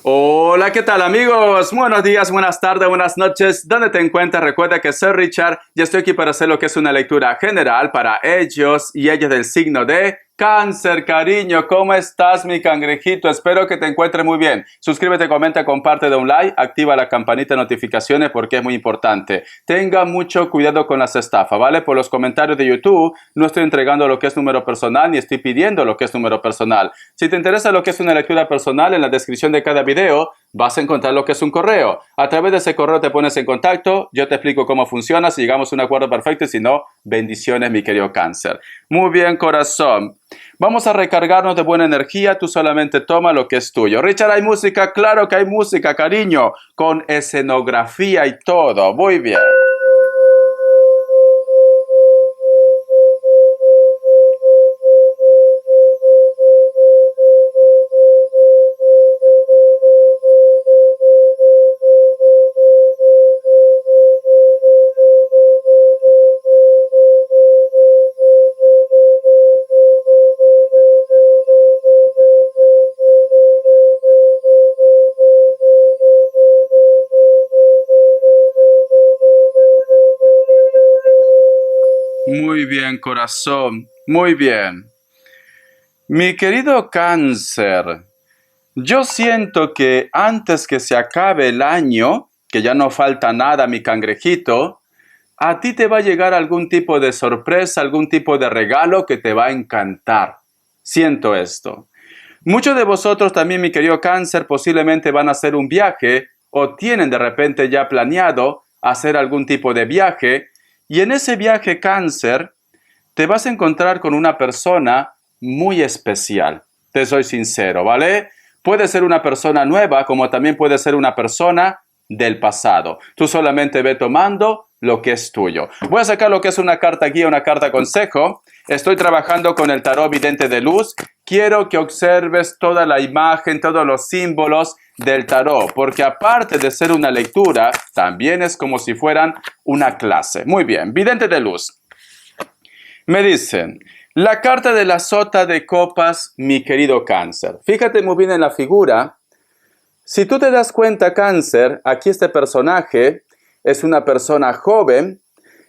Hola, ¿qué tal amigos? Buenos días, buenas tardes, buenas noches. ¿Dónde te encuentras? Recuerda que soy Richard y estoy aquí para hacer lo que es una lectura general para ellos y ellas del signo de Cáncer. Cariño, ¿cómo estás, mi cangrejito? Espero que te encuentres muy bien. Suscríbete, comenta, comparte, da un like, activa la campanita de notificaciones porque es muy importante. Tenga mucho cuidado con las estafas, ¿vale? Por los comentarios de YouTube no estoy entregando lo que es número personal ni estoy pidiendo lo que es número personal. Si te interesa lo que es una lectura personal, en la descripción de cada video vas a encontrar lo que es un correo. A través de ese correo te pones en contacto, yo te explico cómo funciona, si llegamos a un acuerdo perfecto y si no, bendiciones, mi querido Cáncer. Muy bien, corazón. Vamos a recargarnos de buena energía, tú solamente toma lo que es tuyo. Richard, ¿hay música? Claro que hay música, cariño, con escenografía y todo. Muy bien. Muy bien, corazón. Muy bien. Mi querido Cáncer, yo siento que antes que se acabe el año, que ya no falta nada, mi cangrejito, a ti te va a llegar algún tipo de sorpresa, algún tipo de regalo que te va a encantar. Siento esto. Muchos de vosotros también, mi querido Cáncer, posiblemente van a hacer un viaje o tienen de repente ya planeado hacer algún tipo de viaje y en ese viaje, Cáncer, te vas a encontrar con una persona muy especial. Te soy sincero, ¿vale? Puede ser una persona nueva como también puede ser una persona del pasado. Tú solamente ve tomando lo que es tuyo. Voy a sacar lo que es una carta guía, una carta consejo. Estoy trabajando con el tarot vidente de luz. Quiero que observes toda la imagen, todos los símbolos del tarot, porque aparte de ser una lectura, también es como si fueran una clase. Muy bien, vidente de luz. Me dicen, la carta de la sota de copas, mi querido Cáncer. Fíjate muy bien en la figura. Si tú te das cuenta, Cáncer, aquí este personaje es una persona joven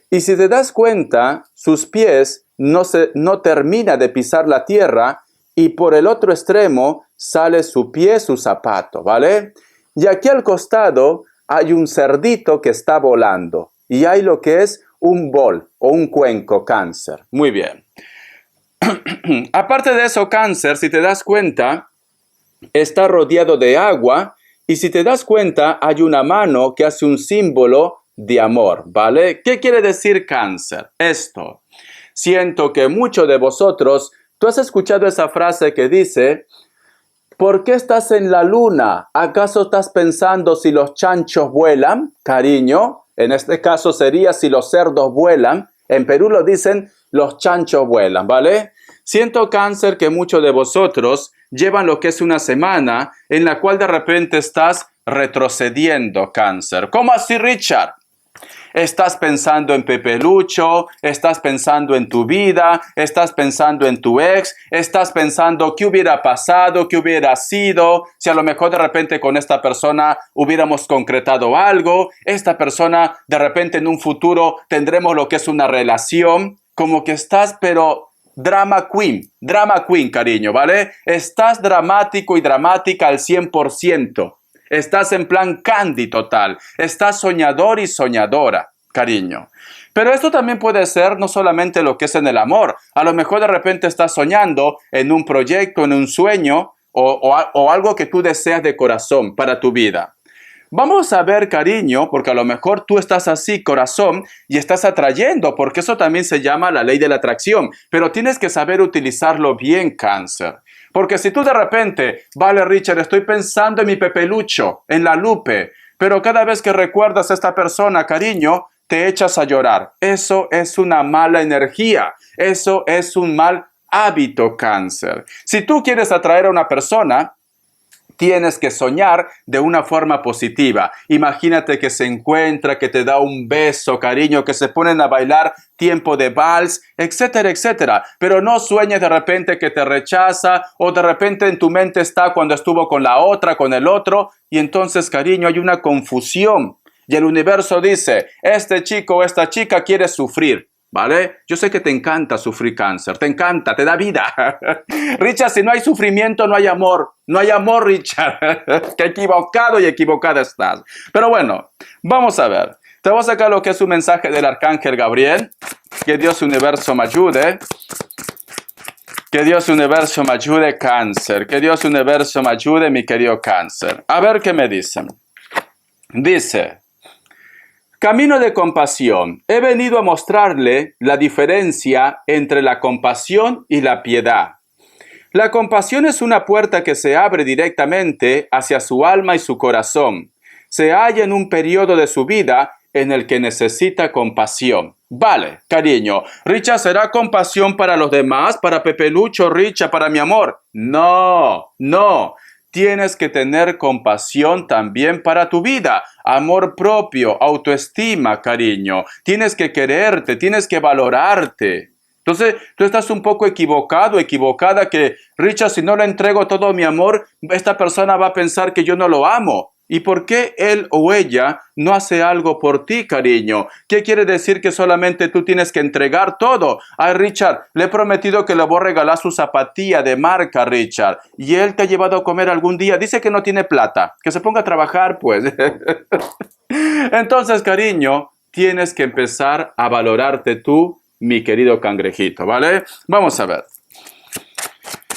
y si te das cuenta, sus pies no termina de pisar la tierra y por el otro extremo sale su pie, su zapato, ¿vale? Y aquí al costado hay un cerdito que está volando y hay lo que es un bol o un cuenco, Cáncer. Muy bien. Aparte de eso, Cáncer, si te das cuenta, está rodeado de agua y si te das cuenta, hay una mano que hace un símbolo de amor, ¿vale? ¿Qué quiere decir Cáncer? Esto. Siento que muchos de vosotros, tú has escuchado esa frase que dice, ¿por qué estás en la luna? ¿Acaso estás pensando si los chanchos vuelan, cariño? En este caso sería si los cerdos vuelan. En Perú lo dicen, los chanchos vuelan, ¿vale? Siento, Cáncer, que muchos de vosotros llevan lo que es una semana en la cual de repente estás retrocediendo, Cáncer. ¿Cómo así, Richard? Estás pensando en Pepe Lucho, estás pensando en tu vida, estás pensando en tu ex, estás pensando qué hubiera pasado, qué hubiera sido, si a lo mejor de repente con esta persona hubiéramos concretado algo, esta persona de repente en un futuro tendremos lo que es una relación, como que estás pero drama queen, cariño, ¿vale? Estás dramático y dramática al 100%. Estás en plan candy total. Estás soñador y soñadora, cariño. Pero esto también puede ser no solamente lo que es en el amor. A lo mejor de repente estás soñando en un proyecto, en un sueño o algo que tú deseas de corazón para tu vida. Vamos a ver, cariño, porque a lo mejor tú estás así, corazón, y estás atrayendo, porque eso también se llama la ley de la atracción. Pero tienes que saber utilizarlo bien, Cáncer. Porque si tú de repente, vale, Richard, estoy pensando en mi Pepe Lucho, en la Lupe, pero cada vez que recuerdas a esta persona, cariño, te echas a llorar. Eso es una mala energía. Eso es un mal hábito, Cáncer. Si tú quieres atraer a una persona, Tienes que soñar de una forma positiva. Imagínate que se encuentra, que te da un beso, cariño, que se ponen a bailar tiempo de vals, etcétera, etcétera. Pero no sueñes de repente que te rechaza o de repente en tu mente está cuando estuvo con la otra, con el otro. Y entonces, cariño, hay una confusión. Y el universo dice, este chico o esta chica quiere sufrir. ¿Vale? Yo sé que te encanta sufrir cáncer, te encanta, te da vida. Richard, si no hay sufrimiento, no hay amor. No hay amor, Richard. Qué equivocado y equivocada estás. Pero bueno, vamos a ver. Te voy a sacar lo que es un mensaje del Arcángel Gabriel. Que Dios universo me ayude. Que Dios universo me ayude, cáncer. Que Dios universo me ayude, mi querido cáncer. A ver qué me dicen. Dice... Camino de compasión. He venido a mostrarle la diferencia entre la compasión y la piedad. La compasión es una puerta que se abre directamente hacia su alma y su corazón. Se halla en un periodo de su vida en el que necesita compasión. Vale, cariño, Richard, ¿será compasión para los demás? ¿Para Pepe Lucho, Richard, para mi amor? No, no. Tienes que tener compasión también para tu vida, amor propio, autoestima, cariño. Tienes que quererte, tienes que valorarte. Entonces, tú estás un poco equivocado, equivocada que, Richard, si no le entrego todo mi amor, esta persona va a pensar que yo no lo amo. ¿Y por qué él o ella no hace algo por ti, cariño? ¿Qué quiere decir que solamente tú tienes que entregar todo? Ay, Richard, le he prometido que le voy a regalar su zapatilla de marca, Richard. Y él te ha llevado a comer algún día. Dice que no tiene plata. Que se ponga a trabajar, pues. Entonces, cariño, tienes que empezar a valorarte tú, mi querido cangrejito, ¿vale? Vamos a ver.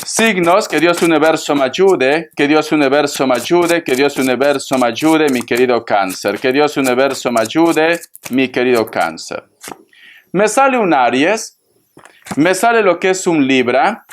Signos, que Dios universo me ayude, que Dios universo me ayude, que Dios universo me ayude, mi querido cáncer, que Dios universo me ayude, mi querido cáncer. Me sale un Aries, me sale lo que es un Libra,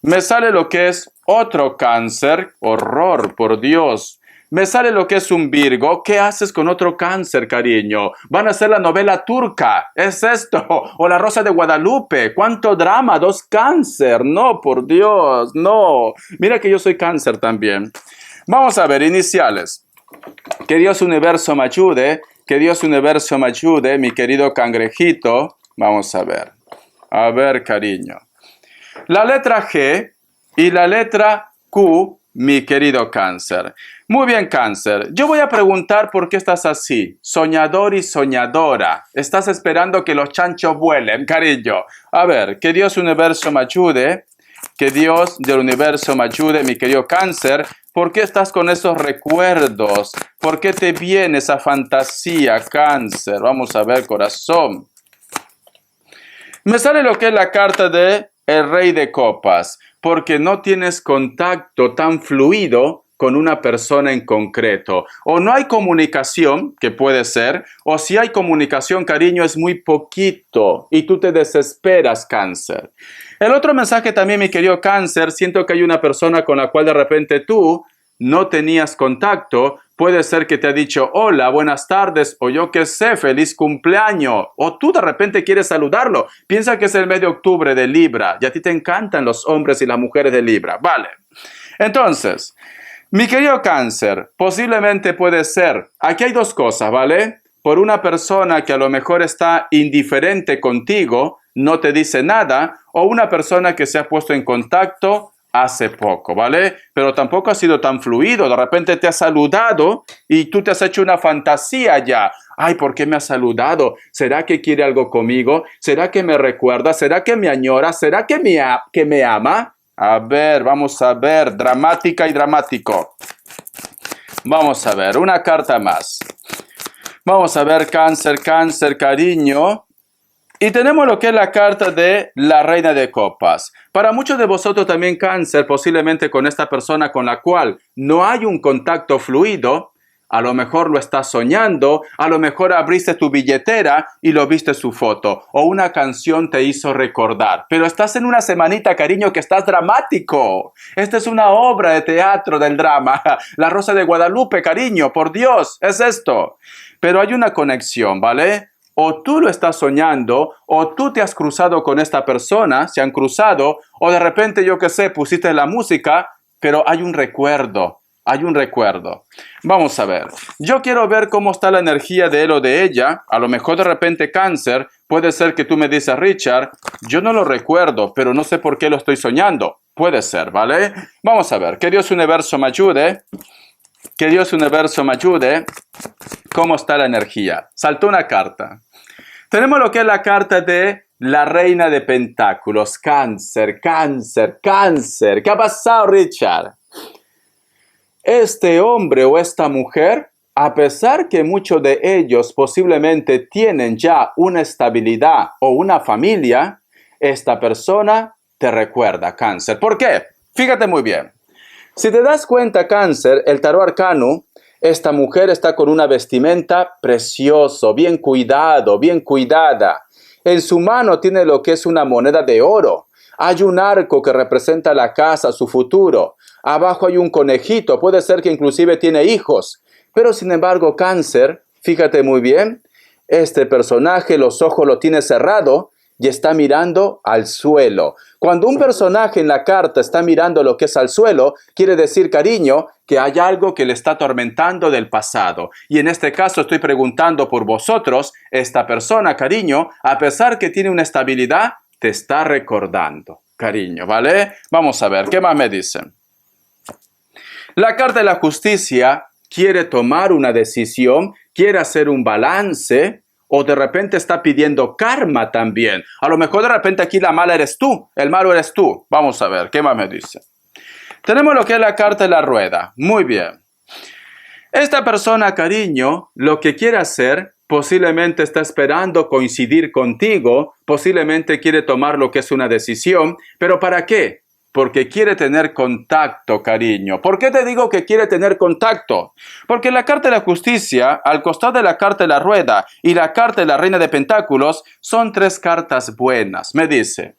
me sale lo que es otro cáncer, horror, por Dios. Me sale lo que es un Virgo. ¿Qué haces con otro cáncer, cariño? Van a hacer la novela turca. ¿Es esto? O la Rosa de Guadalupe. ¿Cuánto drama? 2 cáncer. No, por Dios, no. Mira que yo soy cáncer también. Vamos a ver, iniciales. Que Dios universo me ayude. Que Dios universo me ayude, mi querido cangrejito. Vamos a ver. A ver, cariño. La letra G y la letra Q, mi querido cáncer. Muy bien, cáncer. Yo voy a preguntar por qué estás así. Soñador y soñadora. Estás esperando que los chanchos vuelen, cariño. A ver, que Dios universo me ayude. Que Dios del universo me ayude, mi querido cáncer. ¿Por qué estás con esos recuerdos? ¿Por qué te viene esa fantasía, cáncer? Vamos a ver, corazón. Me sale lo que es la carta de el Rey de Copas. Porque no tienes contacto tan fluido con una persona en concreto. O no hay comunicación, que puede ser, o si hay comunicación, cariño, es muy poquito y tú te desesperas, cáncer. El otro mensaje también, mi querido cáncer, siento que hay una persona con la cual de repente tú no tenías contacto. Puede ser que te ha dicho hola, buenas tardes, o yo qué sé, feliz cumpleaños, o tú de repente quieres saludarlo. Piensa que es el mes de octubre de Libra y a ti te encantan los hombres y las mujeres de Libra, ¿vale? Entonces, mi querido cáncer, posiblemente puede ser, aquí hay 2 cosas, ¿vale? Por una persona que a lo mejor está indiferente contigo, no te dice nada, o una persona que se ha puesto en contacto hace poco, ¿vale? Pero tampoco ha sido tan fluido. De repente te ha saludado y tú te has hecho una fantasía ya. Ay, ¿por qué me ha saludado? ¿Será que quiere algo conmigo? ¿Será que me recuerda? ¿Será que me añora? ¿Será que me ama? A ver, vamos a ver. Dramática y dramático. Vamos a ver, una carta más. Vamos a ver, cáncer, cáncer, cariño. Y tenemos lo que es la carta de la Reina de Copas. Para muchos de vosotros también, cáncer, posiblemente con esta persona con la cual no hay un contacto fluido, a lo mejor lo estás soñando, a lo mejor abriste tu billetera y lo viste su foto, o una canción te hizo recordar. Pero estás en una semanita, cariño, que estás dramático. Esta es una obra de teatro del drama. La Rosa de Guadalupe, cariño, por Dios, es esto. Pero hay una conexión, ¿vale? O tú lo estás soñando, o tú te has cruzado con esta persona, se han cruzado, o de repente, yo qué sé, pusiste la música, pero hay un recuerdo. hay un recuerdo. Vamos a ver. Yo quiero ver cómo está la energía de él o de ella. A lo mejor de repente Cáncer, puede ser que tú me dices, Richard, yo no lo recuerdo, pero no sé por qué lo estoy soñando. Puede ser, ¿vale? Vamos a ver. Que Dios Universo me ayude. Que Dios Universo me ayude. ¿Cómo está la energía? Saltó una carta. Tenemos lo que es la carta de la Reina de Pentáculos. Cáncer, Cáncer, Cáncer. ¿Qué ha pasado, Richard? Este hombre o esta mujer, a pesar que muchos de ellos posiblemente tienen ya una estabilidad o una familia, esta persona te recuerda, Cáncer. ¿Por qué? Fíjate muy bien. Si te das cuenta, Cáncer, el tarot arcano, esta mujer está con una vestimenta precioso, bien cuidado, bien cuidada. En su mano tiene lo que es una moneda de oro. Hay un arco que representa la casa, su futuro. Abajo hay un conejito, puede ser que inclusive tiene hijos. Pero sin embargo, Cáncer, fíjate muy bien, este personaje los ojos lo tiene cerrado y está mirando al suelo. Cuando un personaje en la carta está mirando lo que es al suelo, quiere decir, cariño, que hay algo que le está atormentando del pasado. Y en este caso estoy preguntando por vosotros, esta persona, cariño, a pesar que tiene una estabilidad, te está recordando, cariño, ¿vale? Vamos a ver, ¿qué más me dicen? La carta de la justicia quiere tomar una decisión, quiere hacer un balance, o de repente está pidiendo karma también. A lo mejor de repente aquí la mala eres tú, el malo eres tú. Vamos a ver, ¿qué más me dice? Tenemos lo que es la carta de la rueda. Muy bien. Esta persona, cariño, lo que quiere hacer, posiblemente está esperando coincidir contigo, posiblemente quiere tomar lo que es una decisión, pero ¿para qué? Porque quiere tener contacto, cariño. ¿Por qué te digo que quiere tener contacto? Porque la carta de la justicia, al costado de la carta de la rueda y la carta de la reina de pentáculos, son tres cartas buenas. Me dice,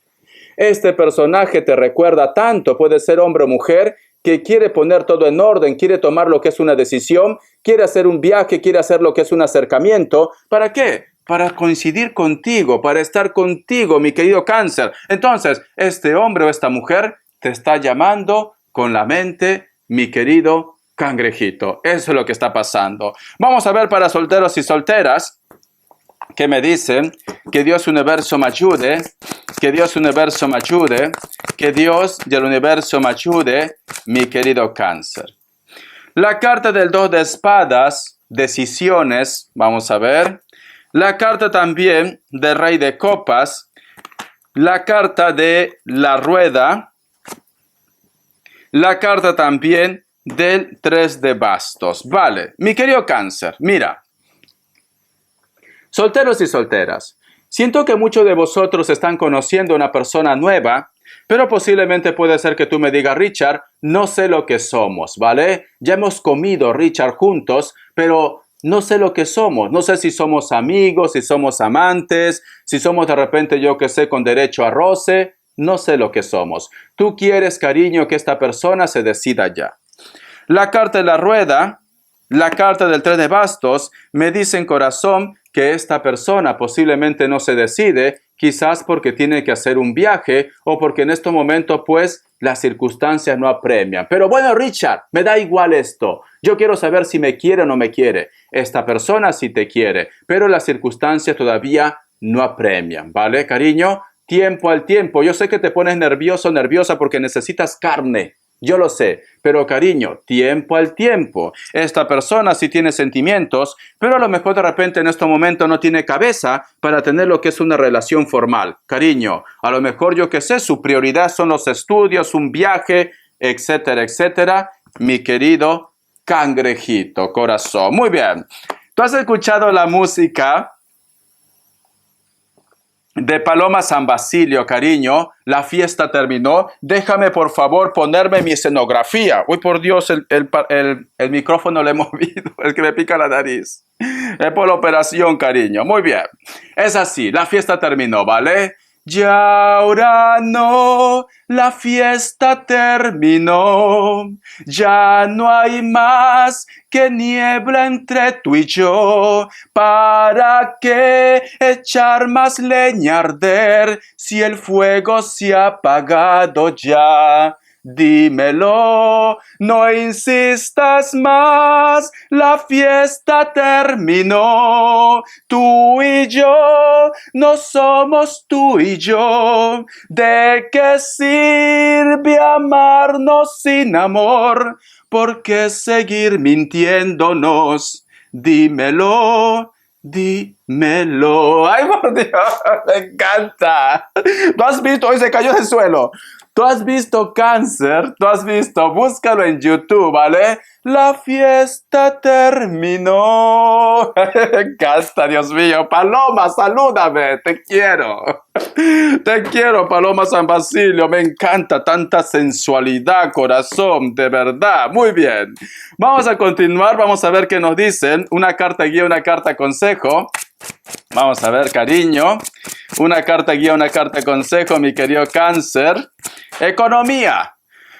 este personaje te recuerda tanto, puede ser hombre o mujer, que quiere poner todo en orden, quiere tomar lo que es una decisión, quiere hacer un viaje, quiere hacer lo que es un acercamiento. ¿Para qué? Para coincidir contigo, para estar contigo, mi querido Cáncer. Entonces, este hombre o esta mujer te está llamando con la mente, mi querido cangrejito. Eso es lo que está pasando. Vamos a ver para solteros y solteras que me dicen que Dios Universo me ayude, que Dios Universo me ayude, que Dios del Universo me ayude, mi querido Cáncer. La carta del 2 de espadas, decisiones, vamos a ver. La carta también del Rey de Copas, la carta de la rueda, la carta también del 3 de bastos. Vale, mi querido Cáncer, mira. Solteros y solteras, siento que muchos de vosotros están conociendo a una persona nueva, pero posiblemente puede ser que tú me digas, Richard, no sé lo que somos, ¿vale? Ya hemos comido, Richard, juntos, pero no sé lo que somos. No sé si somos amigos, si somos amantes, si somos de repente, yo que sé, con derecho a roce. No sé lo que somos. Tú quieres, cariño, que esta persona se decida ya. La carta de la rueda, la carta del 3 de bastos, me dice en corazón que esta persona posiblemente no se decide, quizás porque tiene que hacer un viaje o porque en este momento, pues, las circunstancias no apremian. Pero bueno, Richard, me da igual esto. Yo quiero saber si me quiere o no me quiere. Esta persona sí te quiere, pero las circunstancias todavía no apremian, ¿vale, cariño? Tiempo al tiempo. Yo sé que te pones nervioso, nerviosa porque necesitas carne. Yo lo sé, pero cariño, tiempo al tiempo. Esta persona sí tiene sentimientos, pero a lo mejor de repente en este momento no tiene cabeza para tener lo que es una relación formal. Cariño, a lo mejor yo que sé, su prioridad son los estudios, un viaje, etcétera, etcétera. Mi querido cangrejito, corazón. Muy bien. ¿Tú has escuchado la música de Paloma San Basilio, cariño? La fiesta terminó. Déjame, por favor, ponerme mi escenografía. Uy, por Dios, el micrófono lo he movido. Es que me pica la nariz. Es por la operación, cariño. Muy bien. Es así. La fiesta terminó, ¿vale? Ya ahora no, la fiesta terminó. Ya no hay más que niebla entre tú y yo. ¿Para qué echar más leña a arder si el fuego se ha apagado ya? dímelo, no insistas más, la fiesta terminó. Tú y yo, no somos tú y yo. ¿De qué sirve amarnos sin amor? ¿Por qué seguir mintiéndonos? Dímelo, dímelo. ¡Ay, por Dios! ¡Me encanta! ¿Tú has visto? Hoy se cayó del suelo. ¿Tú has visto Cáncer? ¿Tú has visto? Búscalo en YouTube, ¿vale? La fiesta terminó. Me encanta, Dios mío. Paloma, salúdame. Te quiero. Te quiero, Paloma San Basilio. Me encanta tanta sensualidad, corazón. De verdad. Muy bien. Vamos a continuar. Vamos a ver qué nos dicen. Una carta guía, una carta consejo. Vamos a ver, cariño. Una carta guía, una carta consejo, mi querido Cáncer. Economía.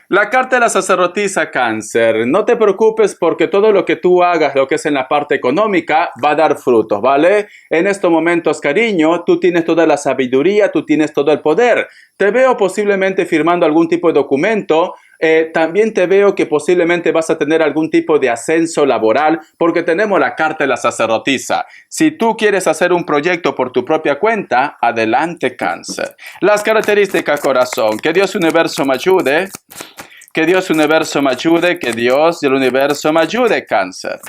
La carta de la sacerdotisa Cáncer. No te preocupes porque todo lo que tú hagas, lo que es en la parte económica, va a dar frutos, ¿vale? En estos momentos, cariño, tú tienes toda la sabiduría, tú tienes todo el poder. Te veo posiblemente firmando algún tipo de documento. También te veo que posiblemente vas a tener algún tipo de ascenso laboral porque tenemos la carta de la sacerdotisa. Si tú quieres hacer un proyecto por tu propia cuenta, adelante, Cáncer. Las características, corazón. Que Dios universo me ayude. Que Dios universo me ayude. Que Dios del universo me ayude, Cáncer.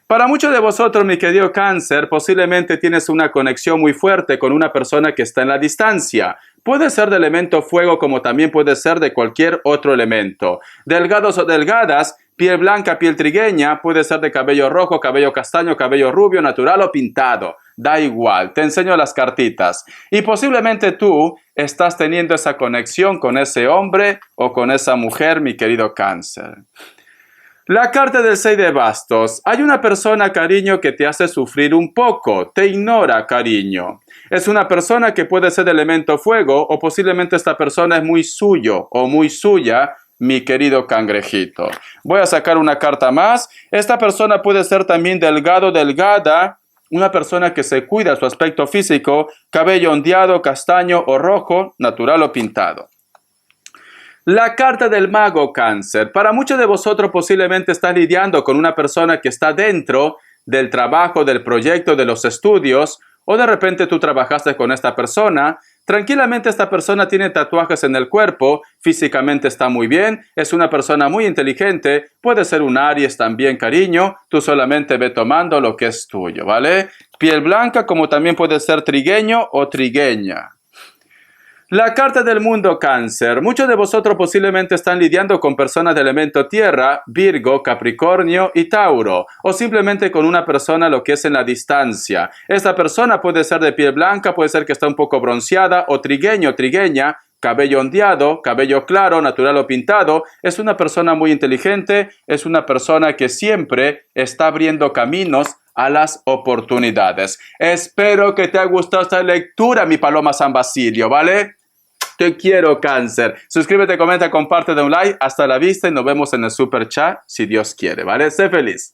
Para muchos de vosotros, mi querido Cáncer, posiblemente tienes una conexión muy fuerte con una persona que está en la distancia. Puede ser de elemento fuego como también puede ser de cualquier otro elemento. Delgados o delgadas, piel blanca, piel trigueña, puede ser de cabello rojo, cabello castaño, cabello rubio, natural o pintado. Da igual, te enseño las cartitas. Y posiblemente tú estás teniendo esa conexión con ese hombre o con esa mujer, mi querido Cáncer. La carta del 6 de bastos. Hay una persona, cariño, que te hace sufrir un poco. Te ignora, cariño. Es una persona que puede ser de elemento fuego o posiblemente esta persona es muy suyo o muy suya, mi querido cangrejito. Voy a sacar una carta más. Esta persona puede ser también delgado, delgada. Una persona que se cuida su aspecto físico, cabello ondeado, castaño o rojo, natural o pintado. La carta del mago Cáncer. Para muchos de vosotros posiblemente estás lidiando con una persona que está dentro del trabajo, del proyecto, de los estudios, o de repente tú trabajaste con esta persona. Tranquilamente esta persona tiene tatuajes en el cuerpo, físicamente está muy bien, es una persona muy inteligente, puede ser un Aries también, cariño, tú solamente ve tomando lo que es tuyo, ¿vale? Piel blanca como también puede ser trigueño o trigueña. La carta del mundo Cáncer. Muchos de vosotros posiblemente están lidiando con personas de elemento tierra, Virgo, Capricornio y Tauro, o simplemente con una persona lo que es en la distancia. Esta persona puede ser de piel blanca, puede ser que está un poco bronceada, o trigueño, trigueña, cabello ondeado, cabello claro, natural o pintado. Es una persona muy inteligente, es una persona que siempre está abriendo caminos a las oportunidades. Espero que te haya gustado esta lectura, mi Paloma San Basilio, ¿vale? Te quiero, Cáncer. Suscríbete, comenta, comparte, da un like. Hasta la vista y nos vemos en el super chat, si Dios quiere, ¿vale? Sé feliz.